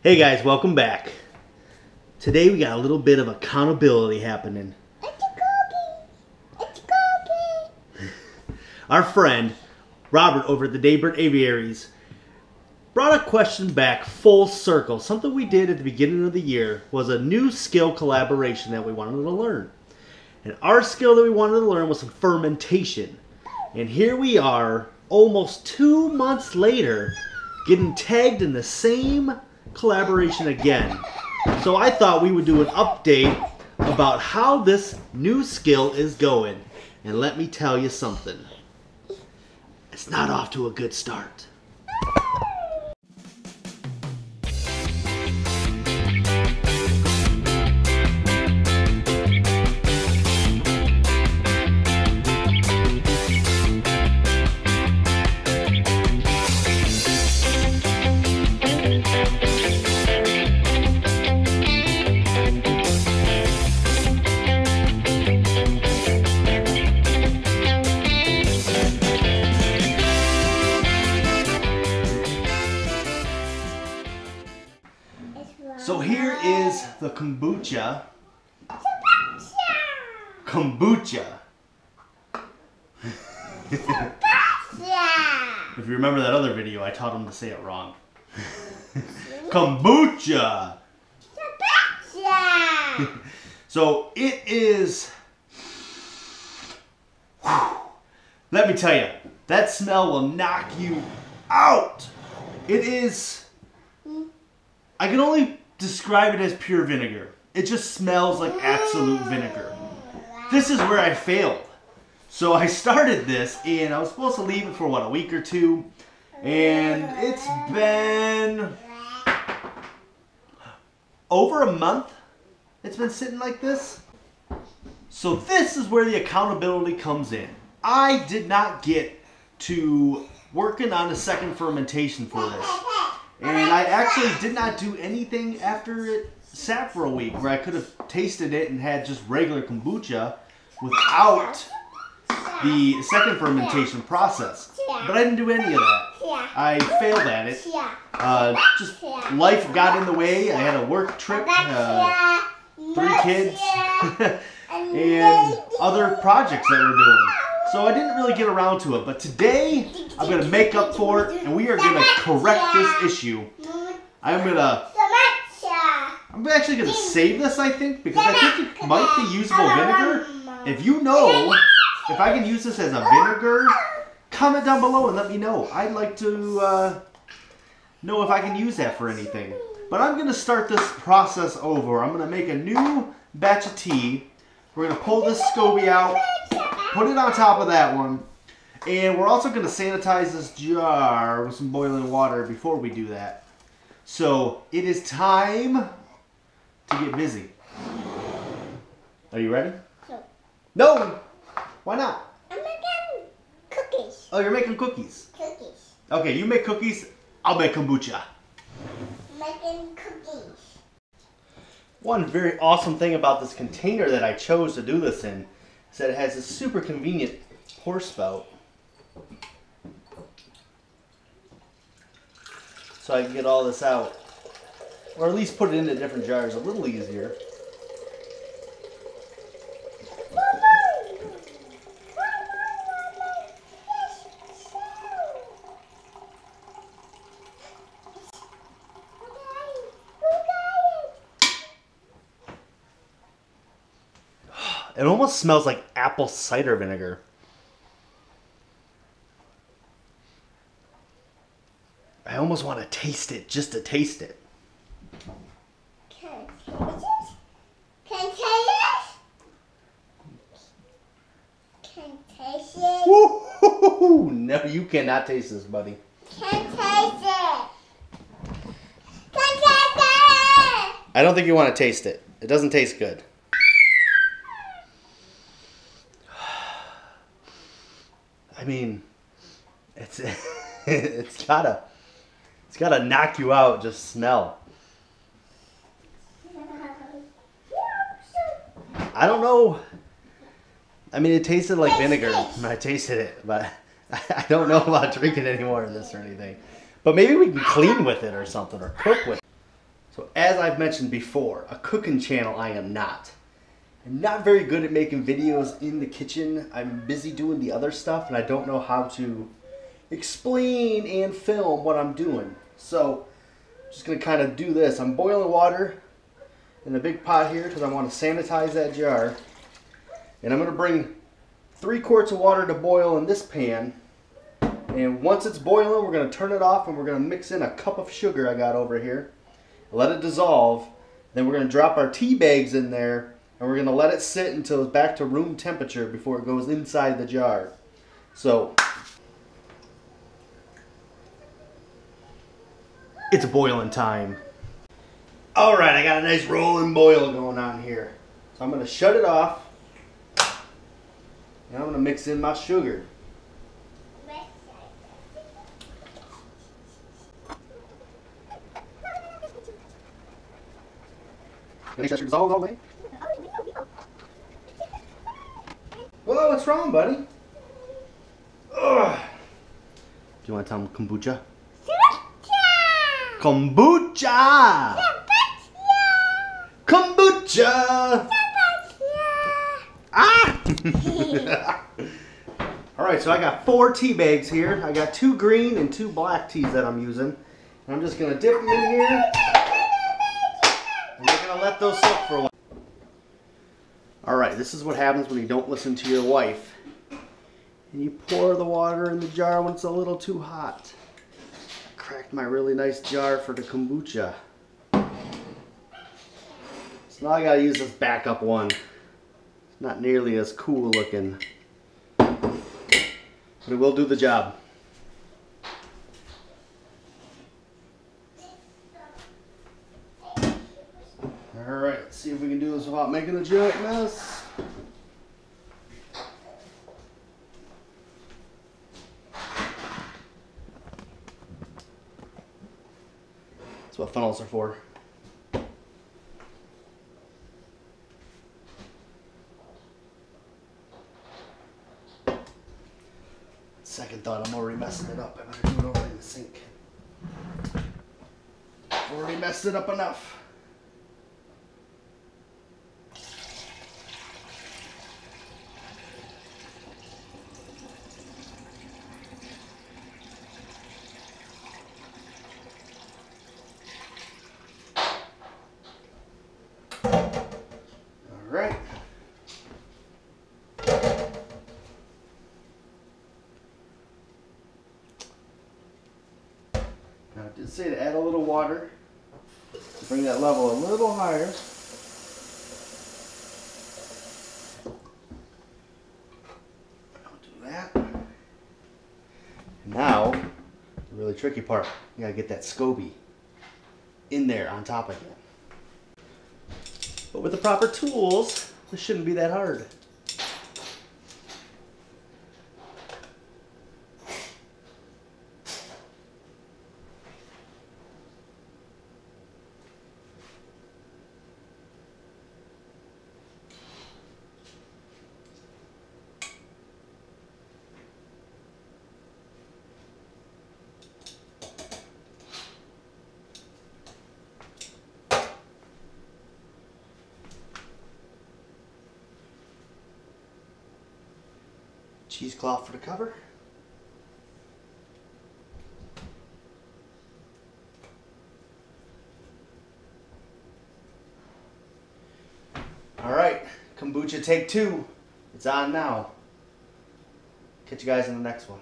Hey guys, welcome back. Today we got a little bit of accountability happening. It's a cookie. It's a cookie. Our friend, Robert over at the Daybird Aviaries, brought a question back full circle. Something we did at the beginning of the year was a new skill collaboration that we wanted to learn. And our skill that we wanted to learn was some fermentation. And here we are, almost 2 months later, getting tagged in the same collaboration again. So I thought we would do an update about how this new skill is going. And let me tell you something. It's not off to a good start. So here is the kombucha. Kombucha. If you remember that other video, I taught him to say it wrong. Kombucha. So it is. Let me tell you, that smell will knock you out. It is. I can only describe it as pure vinegar. It just smells like absolute vinegar. This is where I failed. So I started this and I was supposed to leave it for what, a week or two, and it's been over a month. It's been sitting like this. So this is where the accountability comes in. I did not get to working on a second fermentation for this. And I actually did not do anything after it sat for a week, where I could have tasted it and had just regular kombucha without the second fermentation process. But I didn't do any of that. I failed at it. Just life got in the way. I had a work trip, 3 kids, and other projects that we're doing. So I didn't really get around to it, but today I'm going to make up for it, and we are going to correct this issue. I'm actually going to save this, I think, because I think it might be usable vinegar. If you know if I can use this as a vinegar, comment down below and let me know. I'd like to know if I can use that for anything. But I'm going to start this process over. I'm going to make a new batch of tea. We're going to pull this SCOBY out, put it on top of that one, and we're also going to sanitize this jar with some boiling water before we do that. So it is time to get busy. Are you ready? No! Why not? I'm making cookies. Oh, you're making cookies? Cookies. Okay, you make cookies, I'll make kombucha. Making cookies. One very awesome thing about this container that I chose to do this in is that it has a super convenient pour spout. So I can get all this out. Or at least put it into different jars a little easier. It almost smells like apple cider vinegar. I almost want to taste it just to taste it. Can I taste it? Can I taste it? Can I taste it? Woo-hoo-hoo-hoo. No, you cannot taste this, buddy. Can I taste it? Can I taste it? I don't think you want to taste it. It doesn't taste good. I mean, it's gotta knock you out. Just smell. I don't know. I mean, it tasted like vinegar when I tasted it, but I don't know about drinking any more of this or anything. But maybe we can clean with it or something, or cook with it. So as I've mentioned before, a cooking channel I am not. I'm not very good at making videos in the kitchen. I'm busy doing the other stuff and I don't know how to explain and film what I'm doing. So I'm just going to kind of do this. I'm boiling water in a big pot here because I want to sanitize that jar. And I'm going to bring 3 quarts of water to boil in this pan. And once it's boiling, we're going to turn it off and we're going to mix in a cup of sugar I got over here. Let it dissolve. Then we're going to drop our tea bags in there and we're going to let it sit until it's back to room temperature before it goes inside the jar. So it's boiling time. All right, I got a nice rolling boil going on here. So I'm going to shut it off and I'm going to mix in my sugar. Make sure it's all the way. Whoa, what's wrong, buddy? Ugh. Do you want to tell him kombucha? Kombucha! Kombucha! Ah! Alright, so I got 4 tea bags here. I got 2 green and 2 black teas that I'm using. And I'm just going to dip them in here. And we're going to let those soak for a while. Alright, this is what happens when you don't listen to your wife. And you pour the water in the jar when it's a little too hot. I cracked my really nice jar for the kombucha. So now I gotta use this backup one. It's not nearly as cool looking. But it will do the job. Alright, let's see if we can do this without making a giant mess. That's what funnels are for. Second thought, I'm already messing it up. I better do it over in the sink. I've already messed it up enough. Alright. Now I did say to add a little water to bring that level a little higher. I'll do that. And now, the really tricky part, you gotta get that SCOBY in there on top again. But with the proper tools, this shouldn't be that hard. Cheesecloth for the cover. Alright, kombucha take 2. It's on now. Catch you guys in the next one.